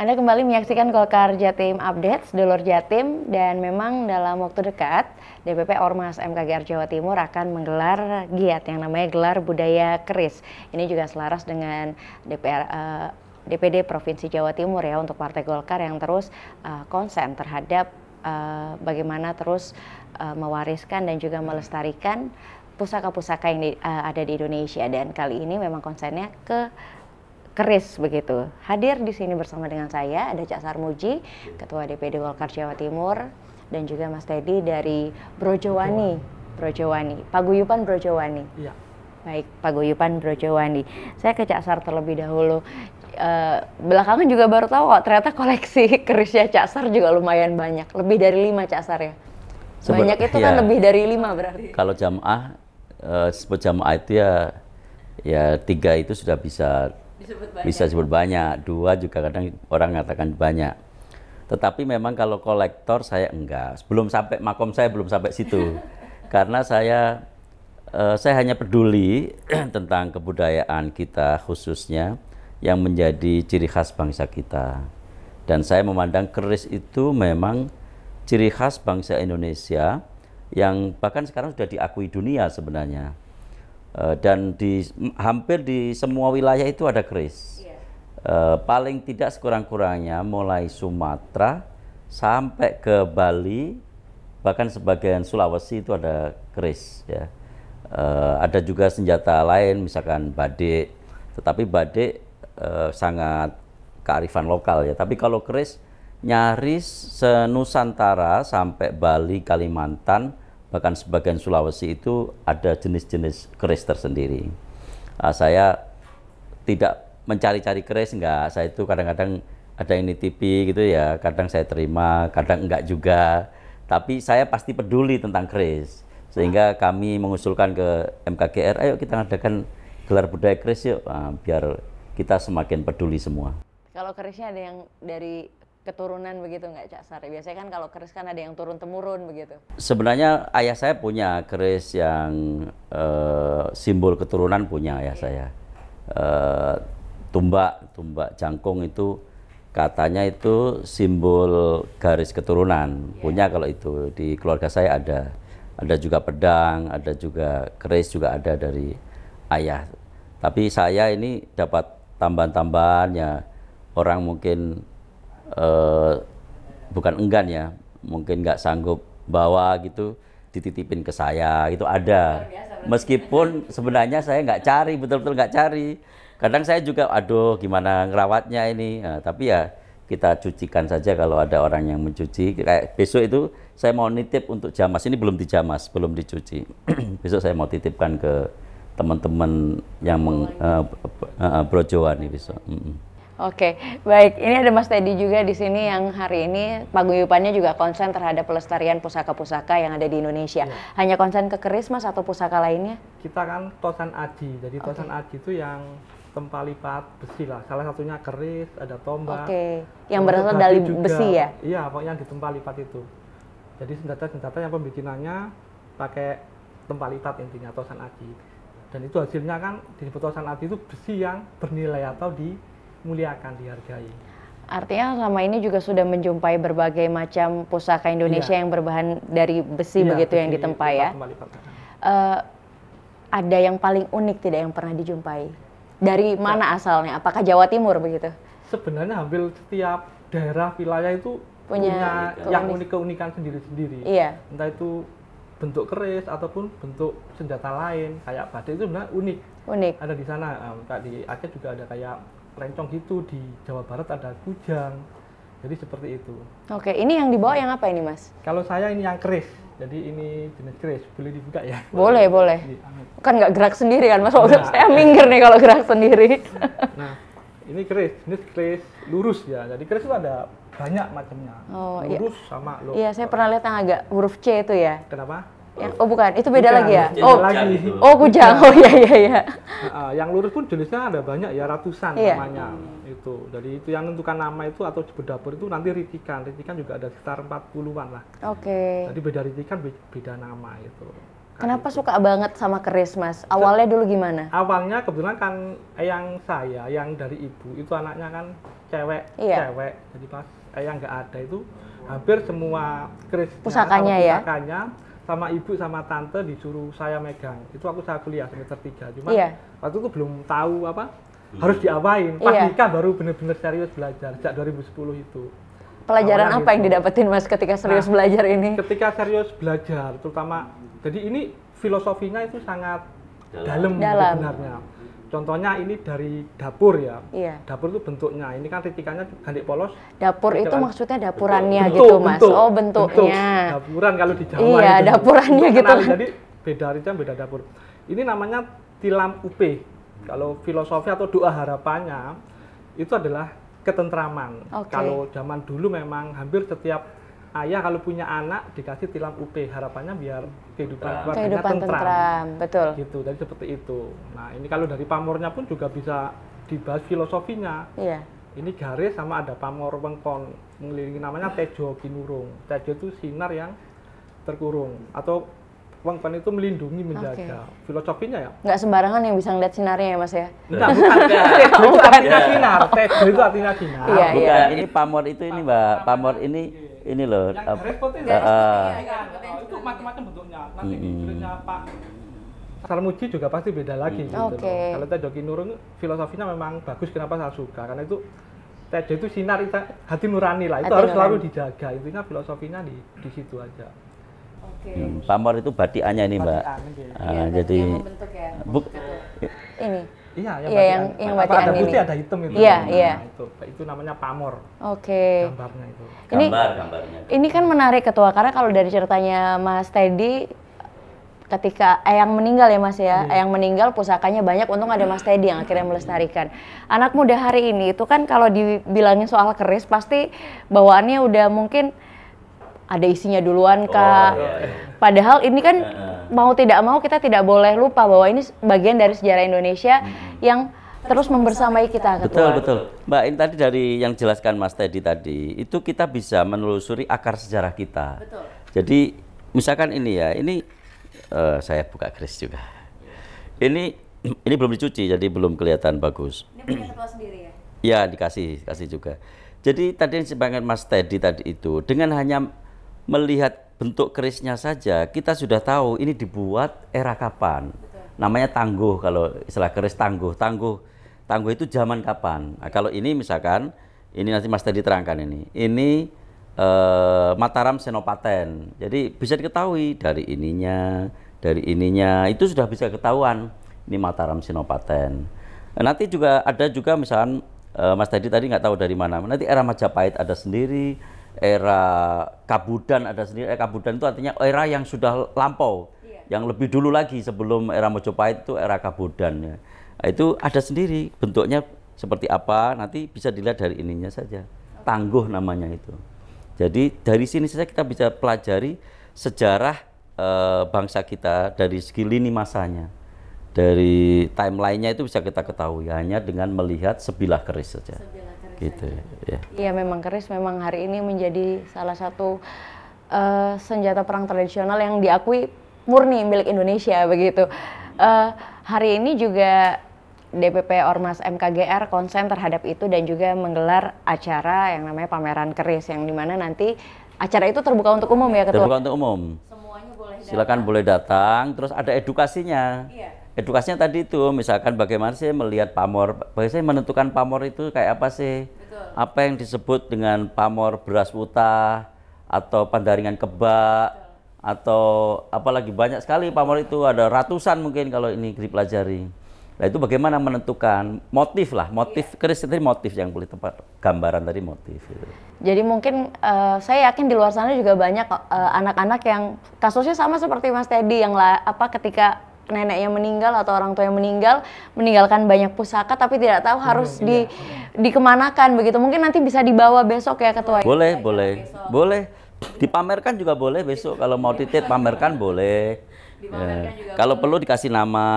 Anda kembali menyaksikan Golkar Jatim Update, sedulur Jatim, dan memang dalam waktu dekat DPP Ormas MKGR Jawa Timur akan menggelar giat yang namanya Gelar Budaya Keris. Ini juga selaras dengan DPD Provinsi Jawa Timur ya untuk Partai Golkar yang terus konsen terhadap bagaimana terus mewariskan dan juga melestarikan pusaka-pusaka yang ada di Indonesia, dan kali ini memang konsennya ke keris begitu. Hadir di sini bersama dengan saya ada Cak Sarmuji, Ketua DPD Golkar Jawa Timur, dan juga Mas Teddy dari Brojowani, Paguyuban Brojowani. Iya. Baik, Paguyuban Brojowani. Saya ke Cak Sar terlebih dahulu. Belakangan juga baru tahu kok ternyata koleksi kerisnya Cak Sar juga lumayan banyak, lebih dari 5 Cak Sar ya. Banyak itu kan lebih dari 5 berarti. Kalau jamaah, sebut jamaah itu ya 3 itu sudah bisa disebut banyak, 2 juga kadang orang mengatakan banyak. Tetapi memang kalau kolektor saya enggak, belum sampai makom saya belum sampai situ. Karena saya hanya peduli tentang kebudayaan kita khususnya yang menjadi ciri khas bangsa kita. Dan saya memandang keris itu memang ciri khas bangsa Indonesia yang bahkan sekarang sudah diakui dunia sebenarnya. Dan hampir di semua wilayah itu ada keris. Paling tidak sekurang-kurangnya mulai Sumatera sampai ke Bali, bahkan sebagian Sulawesi itu ada keris ya. Ada juga senjata lain misalkan badik, tetapi badik sangat kearifan lokal ya. Tapi kalau keris nyaris senusantara sampai Bali, Kalimantan, bahkan sebagian Sulawesi itu ada jenis-jenis keris tersendiri. Saya tidak mencari-cari keris, enggak. Saya itu kadang-kadang ada yang nitipi gitu ya, kadang saya terima, kadang enggak juga. Tapi saya pasti peduli tentang keris. Sehingga kami mengusulkan ke MKGR, ayo kita ngadakan gelar budaya keris yuk, biar kita semakin peduli semua. Kalau kerisnya ada yang dari keturunan begitu nggak Cak Sar? Biasanya kan kalau keris kan ada yang turun-temurun begitu. Sebenarnya ayah saya punya keris yang simbol keturunan punya ayah saya. Tumbak jangkung itu katanya itu simbol garis keturunan. Punya kalau itu di keluarga saya ada. Ada juga pedang, ada juga keris juga ada dari ayah. Tapi saya ini dapat tambahan-tambahan ya, orang mungkin bukan enggan ya, mungkin nggak sanggup bawa gitu, dititipin ke saya, itu ada. Meskipun sebenarnya saya nggak cari, betul-betul nggak cari. Kadang saya juga, aduh gimana ngerawatnya ini, tapi ya kita cucikan saja kalau ada orang yang mencuci. Kayak besok itu saya mau nitip untuk jamas, ini belum dijamas, belum dicuci. Besok saya mau titipkan ke teman-teman yang Brojowani besok. Oke, baik. Ini ada Mas Teddy juga di sini yang hari ini paguyubannya juga konsen terhadap pelestarian pusaka-pusaka yang ada di Indonesia. Ya. Hanya konsen ke keris Mas atau pusaka lainnya? Kita kan tosan aji, jadi tosan aji itu yang tempat lipat besi lah. Salah satunya keris, ada tombak. Oke, yang berasal dari besi ya? Iya, pokoknya di tempat lipat itu. Jadi senjata-senjata yang pembikinannya pakai tempat lipat intinya tosan aji. Dan itu hasilnya kan disebut tosan aji itu besi yang bernilai atau dimuliakan, dihargai. Artinya selama ini juga sudah menjumpai berbagai macam pusaka Indonesia yang berbahan dari besi begitu yang ditempa ya. Ada yang paling unik tidak yang pernah dijumpai? Dari mana asalnya? Apakah Jawa Timur begitu? Sebenarnya hampir setiap daerah wilayah itu punya yang keunikan sendiri-sendiri. Iya. Entah itu bentuk keris ataupun bentuk senjata lain, kayak badik itu sebenarnya unik. Unik. Ada di sana, kayak di Aceh juga ada kayak lencong gitu, di Jawa Barat ada kujang. Jadi seperti itu. Oke, ini yang dibawa yang apa ini Mas? Kalau saya ini yang keris, jadi ini jenis keris, boleh dibuka ya? Boleh. Kan nggak gerak sendiri kan Mas? Saya minggir nih kalau gerak sendiri. Nah, ini keris, jenis keris lurus ya. Jadi keris itu ada banyak macamnya. Oh, lurus sama lo. Iya, saya pernah lihat yang agak huruf C itu ya. Kenapa? Oh bukan, itu beda lagi ya? Lagi. Oh kujang, oh iya. Yang lurus pun jenisnya ada banyak ya, ratusan namanya. Itu. Jadi itu yang menentukan nama itu atau disebut dapur itu nanti ritikan. Ritikan juga ada sekitar 40-an lah. Oke. Jadi beda ritikan, beda nama itu. Kenapa suka banget sama keris, Mas? Awalnya dulu gimana? Awalnya kebetulan kan eyang saya, yang dari ibu, itu anaknya kan cewek. Jadi pas eyang nggak ada itu, hampir semua keris pusakanya ya? Sama ibu sama tante disuruh saya megang. Itu aku saya kuliah semester 3. Cuma waktu itu belum tahu apa harus diapain. Pas nikah baru bener-bener serius belajar, sejak 2010 itu. Pelajaran apa yang didapetin, Mas, ketika serius belajar ini? Ketika serius belajar, terutama, jadi ini filosofinya itu sangat dalam sebenarnya. Contohnya ini dari dapur ya. Dapur itu bentuknya, ini kan ritikannya ganti polos. Dapur itu kan maksudnya dapurannya gitu, Mas? Oh, bentuknya. Dapuran kalau di Jawa. Iya, itu dapurannya gitu. Jadi beda rica, beda dapur. Ini namanya tilam up. Kalau filosofi atau doa harapannya, itu adalah ketentraman. Kalau zaman dulu memang hampir setiap ayah kalau punya anak dikasih tilam up, harapannya biar kehidupan keluarganya tentram. Betul. Gitu, jadi seperti itu. Nah, ini kalau dari pamornya pun juga bisa dibahas filosofinya. Ini garis sama ada pamor wengkon mengelilingi, namanya tejo kinurung. Tejo itu sinar yang terkurung, atau wengkon itu melindungi, menjaga. Filosofinya ya. Nggak sembarangan yang bisa ngeliat sinarnya ya, Mas ya? Enggak, bukan. Tejo itu artinya sinar. Tejo itu artinya sinar. Bukan, ini pamor itu ini, Mbak. Pamor ini loh. Yang garis putih itu macam-macam bentuknya. Nanti bentuknya Pak Sarmuji juga pasti beda lagi gitu. Kalau Tejo Kinurung filosofinya memang bagus, kenapa saya suka? Karena itu Tejo itu sinar hati nurani lah. Itu harus selalu dijaga. Intinya filosofinya di situ aja. Pamor itu batiannya ini, Mbak. Jadi yang membentuk ya. Ini. Iya, yang batian ada ini. putih, ada hitam itu. Iya. Itu namanya pamor. Gambarnya itu. Gambarnya. Ini kan menarik, Ketua, karena kalau dari ceritanya Mas Teddy, ketika Eyang meninggal ya, Mas ya, Eyang meninggal, pusakanya banyak, untung ada Mas Teddy yang akhirnya melestarikan. Anak muda hari ini itu kan kalau dibilangin soal keris pasti bawaannya udah mungkin ada isinya duluan kah. Padahal ini kan mau tidak mau kita tidak boleh lupa bahwa ini bagian dari sejarah Indonesia yang terus membersamai kita, Ketua. Betul. Mbak, ini tadi dari yang jelaskan Mas Teddy tadi, itu kita bisa menelusuri akar sejarah kita. Betul. Jadi misalkan ini ya, ini saya buka keris juga. Ini belum dicuci, jadi belum kelihatan bagus. Ini punya Ketua sendiri ya? Ya, dikasih juga. Jadi tadi yang disebutkan Mas Teddy tadi itu, dengan hanya melihat bentuk kerisnya saja, kita sudah tahu ini dibuat era kapan. Namanya tangguh, kalau istilah keris tangguh. Tangguh itu zaman kapan. Nah, kalau ini misalkan, ini nanti Mas Teddy terangkan ini. Ini Mataram Senopaten. Jadi bisa diketahui dari ininya, itu sudah bisa ketahuan. Ini Mataram Senopaten. Nah, nanti juga ada juga misalkan Mas Teddy tadi nggak tahu dari mana. Nanti era Majapahit ada sendiri, era Kabudan ada sendiri. Kabudan itu artinya era yang sudah lampau, yang lebih dulu lagi sebelum era Majapahit itu era Kabudan. Ya. Nah, itu ada sendiri bentuknya seperti apa. Nanti bisa dilihat dari ininya saja. Tangguh namanya itu. Jadi dari sini saja kita bisa pelajari sejarah bangsa kita dari segi lini masanya. Dari timeline-nya itu bisa kita ketahui hanya dengan melihat sebilah keris saja. Gitu ya. Iya, memang keris memang hari ini menjadi salah satu senjata perang tradisional yang diakui murni milik Indonesia begitu. Hari ini juga DPP Ormas MKGR konsen terhadap itu dan juga menggelar acara yang namanya pameran keris, yang dimana nanti acara itu terbuka untuk umum ya, Ketua? Terbuka untuk umum. Semuanya boleh datang. Silakan boleh datang, terus ada edukasinya. Edukasinya tadi itu, misalkan bagaimana sih melihat pamor, bagaimana menentukan pamor itu kayak apa sih? Betul. Apa yang disebut dengan pamor beras putah, atau pandaringan kebak, atau apalagi banyak sekali pamor itu, ada ratusan mungkin kalau ini dipelajari. Nah, itu bagaimana menentukan motif lah, motif keris itu motif yang boleh tempat gambaran tadi motif. Gitu. Jadi mungkin saya yakin di luar sana juga banyak anak-anak yang kasusnya sama seperti Mas Teddy yang ketika neneknya meninggal atau orang tua yang meninggalkan banyak pusaka tapi tidak tahu harus dikemanakan begitu. Mungkin nanti bisa dibawa besok ya, Ketua. Boleh. Dipamerkan juga boleh besok, kalau mau titip pamerkan boleh. Juga kalau perlu dikasih nama.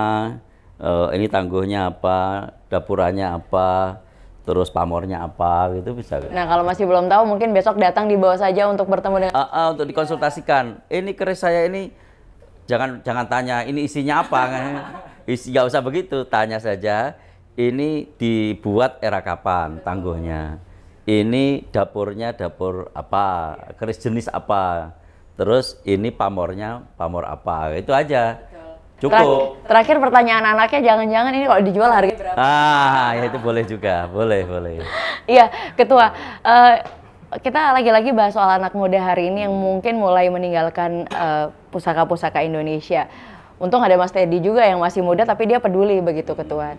Ini tangguhnya apa, dapurannya apa, terus pamornya apa, gitu bisa. Nah, kalau masih belum tahu mungkin besok datang dibawa saja untuk bertemu dengan untuk dikonsultasikan. Ini keris saya ini jangan tanya ini isinya apa. Nggak usah begitu, tanya saja ini dibuat era kapan tangguhnya, ini dapurnya dapur apa, keris jenis apa, terus ini pamornya pamor apa, itu aja. Cukup. Terakhir pertanyaan anaknya, jangan-jangan ini kalau dijual harga berapa? Ya itu boleh juga, boleh. Iya, Ketua. Kita lagi-lagi bahas soal anak muda hari ini yang mungkin mulai meninggalkan pusaka-pusaka Indonesia. Untung ada Mas Teddy juga yang masih muda tapi dia peduli begitu, Ketua.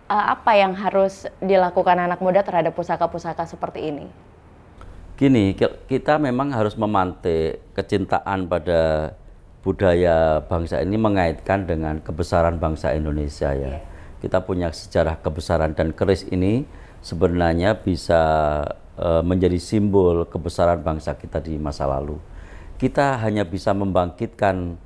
Apa yang harus dilakukan anak muda terhadap pusaka-pusaka seperti ini? Gini, kita memang harus memantik kecintaan pada budaya bangsa ini mengaitkan dengan kebesaran bangsa Indonesia ya. Kita punya sejarah kebesaran dan keris ini sebenarnya bisa menjadi simbol kebesaran bangsa kita di masa lalu. Kita hanya bisa membangkitkan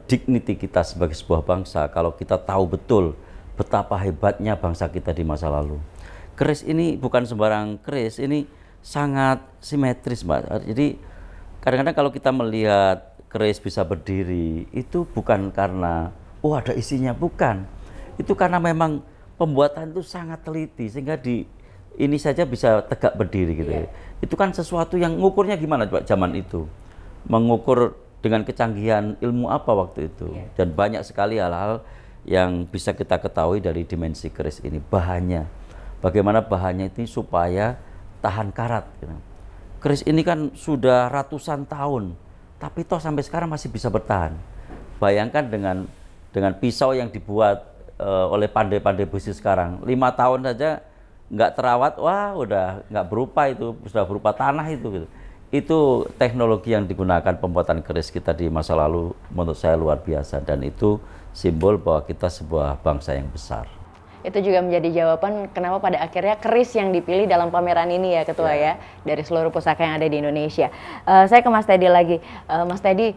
dignity kita sebagai sebuah bangsa kalau kita tahu betul betapa hebatnya bangsa kita di masa lalu. Keris ini bukan sembarang keris, ini sangat simetris, Mbak. Jadi kadang-kadang kalau kita melihat keris bisa berdiri, itu bukan karena ada isinya, bukan. Itu karena memang pembuatan itu sangat teliti sehingga ini saja bisa tegak berdiri gitu. Itu kan sesuatu yang ngukurnya gimana Pak zaman itu? Mengukur dengan kecanggihan ilmu apa waktu itu? Dan banyak sekali hal-hal yang bisa kita ketahui dari dimensi keris ini. Bahannya, bagaimana bahannya itu supaya tahan karat gitu. Keris ini kan sudah ratusan tahun, tapi toh sampai sekarang masih bisa bertahan. Bayangkan dengan pisau yang dibuat oleh pandai-pandai besi sekarang, 5 tahun saja nggak terawat, udah nggak berupa, itu sudah berupa tanah itu gitu. Itu teknologi yang digunakan pembuatan keris kita di masa lalu menurut saya luar biasa, dan itu simbol bahwa kita sebuah bangsa yang besar. Itu juga menjadi jawaban kenapa pada akhirnya keris yang dipilih dalam pameran ini ya Ketua ya, dari seluruh pusaka yang ada di Indonesia. Saya ke Mas Teddy lagi. Mas Teddy,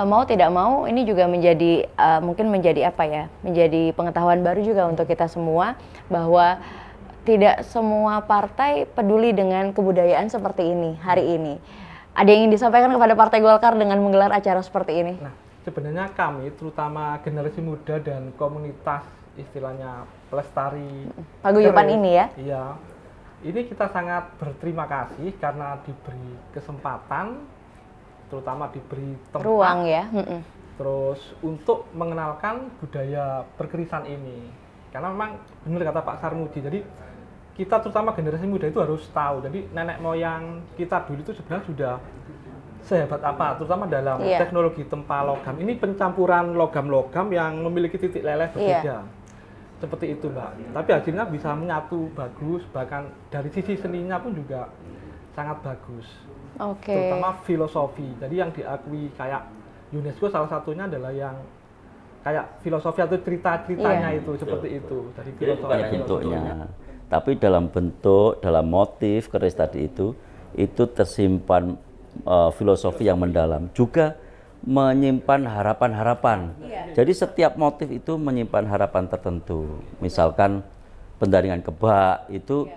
mau tidak mau ini juga menjadi mungkin menjadi apa ya, menjadi pengetahuan baru juga untuk kita semua bahwa tidak semua partai peduli dengan kebudayaan seperti ini hari ini. Ada yang ingin disampaikan kepada Partai Golkar dengan menggelar acara seperti ini? Nah, sebenarnya kami terutama generasi muda dan komunitas istilahnya pelestari paguyuban ini ya. Iya. Ini kita sangat berterima kasih karena diberi kesempatan, terutama diberi tempat, ruang ya. Terus untuk mengenalkan budaya perkerisan ini. Karena memang benar kata Pak Sarmuji, jadi kita terutama generasi muda itu harus tahu. Jadi nenek moyang kita dulu itu sebenarnya sudah sehebat apa, terutama dalam teknologi tempa logam. Ini pencampuran logam-logam yang memiliki titik leleh berbeda. Seperti itu, Mbak. Tapi hasilnya bisa menyatu bagus, bahkan dari sisi seninya pun juga sangat bagus. Terutama filosofi. Jadi yang diakui kayak UNESCO salah satunya adalah yang kayak filosofi atau cerita-ceritanya itu seperti itu. Dari filosofi bentuknya. Tapi dalam bentuk, dalam motif keris tadi itu tersimpan filosofi yang mendalam, juga menyimpan harapan-harapan. Jadi setiap motif itu menyimpan harapan tertentu. Misalkan pendaringan kebak itu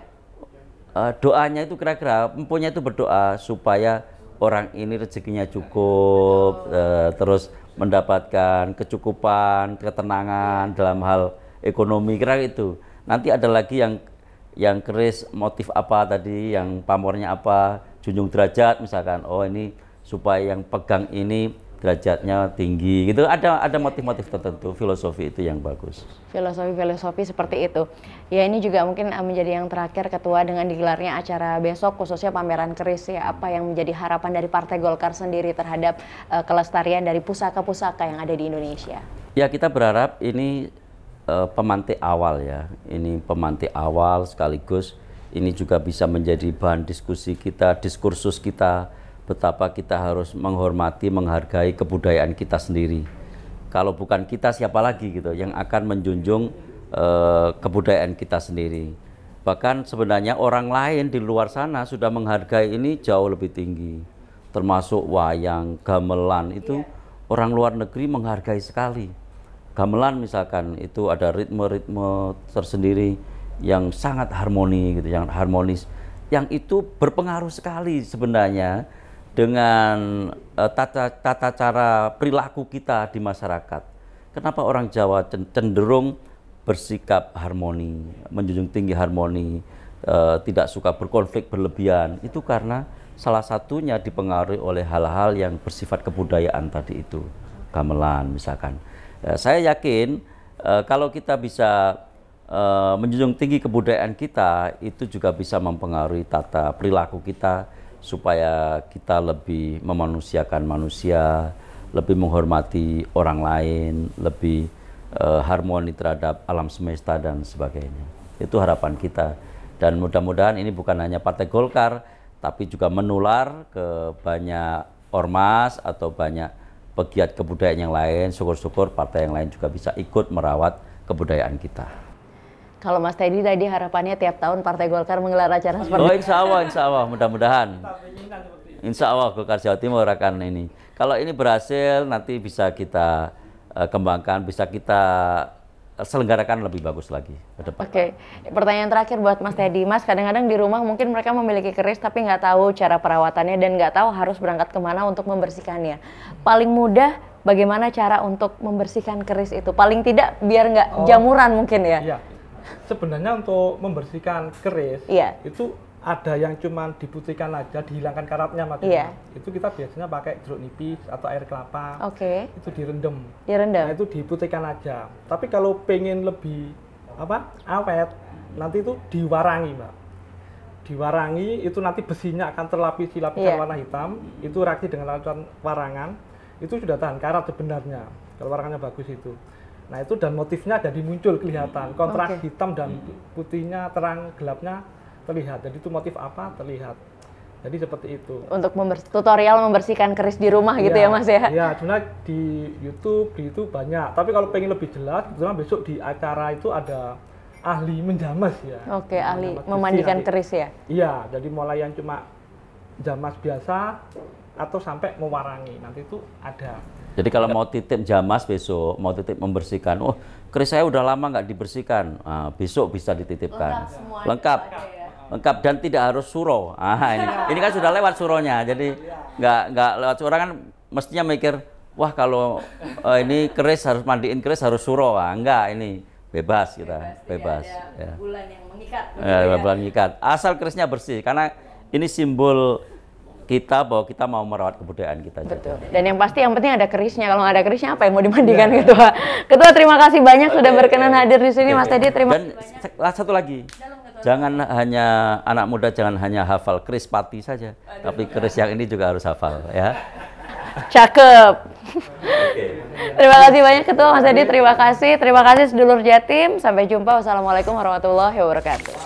doanya itu kira-kira empunya itu berdoa supaya orang ini rezekinya cukup, terus mendapatkan kecukupan, ketenangan dalam hal ekonomi, kira itu. Nanti ada lagi yang keris motif apa tadi, yang pamornya apa, junjung derajat misalkan. Ini supaya yang pegang ini derajatnya tinggi gitu. Ada motif-motif tertentu, filosofi itu yang bagus. Filosofi seperti itu. Ya, ini juga mungkin menjadi yang terakhir Ketua, dengan digelarnya acara besok khususnya pameran keris ya, apa yang menjadi harapan dari Partai Golkar sendiri terhadap kelestarian dari pusaka-pusaka yang ada di Indonesia? Ya, kita berharap ini pemantik awal ya. Ini pemantik awal sekaligus ini juga bisa menjadi bahan diskusi kita, diskursus kita, betapa kita harus menghormati, menghargai kebudayaan kita sendiri. Kalau bukan kita, siapa lagi gitu yang akan menjunjung kebudayaan kita sendiri. Bahkan sebenarnya orang lain di luar sana sudah menghargai ini jauh lebih tinggi. Termasuk wayang, gamelan itu orang luar negeri menghargai sekali. Gamelan misalkan itu ada ritme-ritme tersendiri yang sangat harmoni gitu, yang harmonis. Yang itu berpengaruh sekali sebenarnya dengan tata cara perilaku kita di masyarakat. Kenapa orang Jawa cenderung bersikap harmoni, menjunjung tinggi harmoni, tidak suka berkonflik berlebihan? Itu karena salah satunya dipengaruhi oleh hal-hal yang bersifat kebudayaan tadi itu, gamelan misalkan. Saya yakin kalau kita bisa menjunjung tinggi kebudayaan kita, itu juga bisa mempengaruhi tata perilaku kita supaya kita lebih memanusiakan manusia, lebih menghormati orang lain, lebih harmoni terhadap alam semesta dan sebagainya. Itu harapan kita. Dan mudah-mudahan ini bukan hanya Partai Golkar, tapi juga menular ke banyak ormas atau banyak pegiat kebudayaan yang lain. Syukur-syukur partai yang lain juga bisa ikut merawat kebudayaan kita. Kalau Mas Teddy tadi harapannya tiap tahun Partai Golkar menggelar acara seperti itu. Insya Allah, mudah-mudahan. Insya Allah Golkar Jawa Timur akan ini. Kalau ini berhasil, nanti bisa kita kembangkan, bisa kita selenggarakan lebih bagus lagi ke depan. Oke, pertanyaan terakhir buat Mas Teddy. Mas, kadang-kadang di rumah mungkin mereka memiliki keris tapi nggak tahu cara perawatannya dan nggak tahu harus berangkat kemana untuk membersihkannya. Paling mudah bagaimana cara untuk membersihkan keris itu? Paling tidak biar nggak jamuran mungkin ya? Iya. Sebenarnya untuk membersihkan keris, itu ada yang cuma diputihkan aja, dihilangkan karatnya material. Itu kita biasanya pakai jeruk nipis atau air kelapa. Itu direndam. Nah, itu diputihkan aja. Tapi kalau pengen lebih awet, nanti itu diwarangi, Mbak. Diwarangi itu nanti besinya akan terlapisi lapisan warna hitam. Itu reaksi dengan lapisan warangan. Itu sudah tahan karat sebenarnya. Kalau warangannya bagus itu. Nah itu dan motifnya jadi muncul kelihatan. Kontras hitam dan putihnya, terang gelapnya terlihat. Jadi itu motif apa terlihat. Jadi seperti itu. Untuk tutorial membersihkan keris di rumah gitu ya Mas ya? Iya, sebenarnya di YouTube banyak. Tapi kalau pengen lebih jelas, kebetulan besok di acara itu ada ahli menjamas ya. Oke, ahli memandikan keris ya? Iya, jadi mulai yang cuma jamas biasa atau sampai mewarangi. Nanti itu ada. Jadi kalau mau titip jamas besok, mau titip membersihkan, oh keris saya udah lama nggak dibersihkan, besok bisa dititipkan. Lengkap dan tidak harus suro. Ini kan sudah lewat suronya, jadi nggak lewat suro kan mestinya mikir, wah kalau ini keris harus mandiin keris harus suro, enggak, ini bebas kita, bebas. Ya. Bulan yang mengikat. Bulan mengikat. Asal kerisnya bersih, karena ini simbol kita bahwa kita mau merawat kebudayaan kita. Betul. Dan yang pasti yang penting ada kerisnya. Kalau nggak ada kerisnya apa yang mau dimandikan Ketua? Ketua terima kasih banyak sudah berkenan hadir di sini Mas Teddy. Terima kasih. Dan satu lagi, jangan hanya anak muda jangan hanya hafal keris pati saja, tapi keris yang ini juga harus hafal ya. Cakep. Terima kasih banyak Ketua Mas Teddy. Terima kasih sedulur Jatim. Sampai jumpa. Wassalamualaikum warahmatullahi wabarakatuh.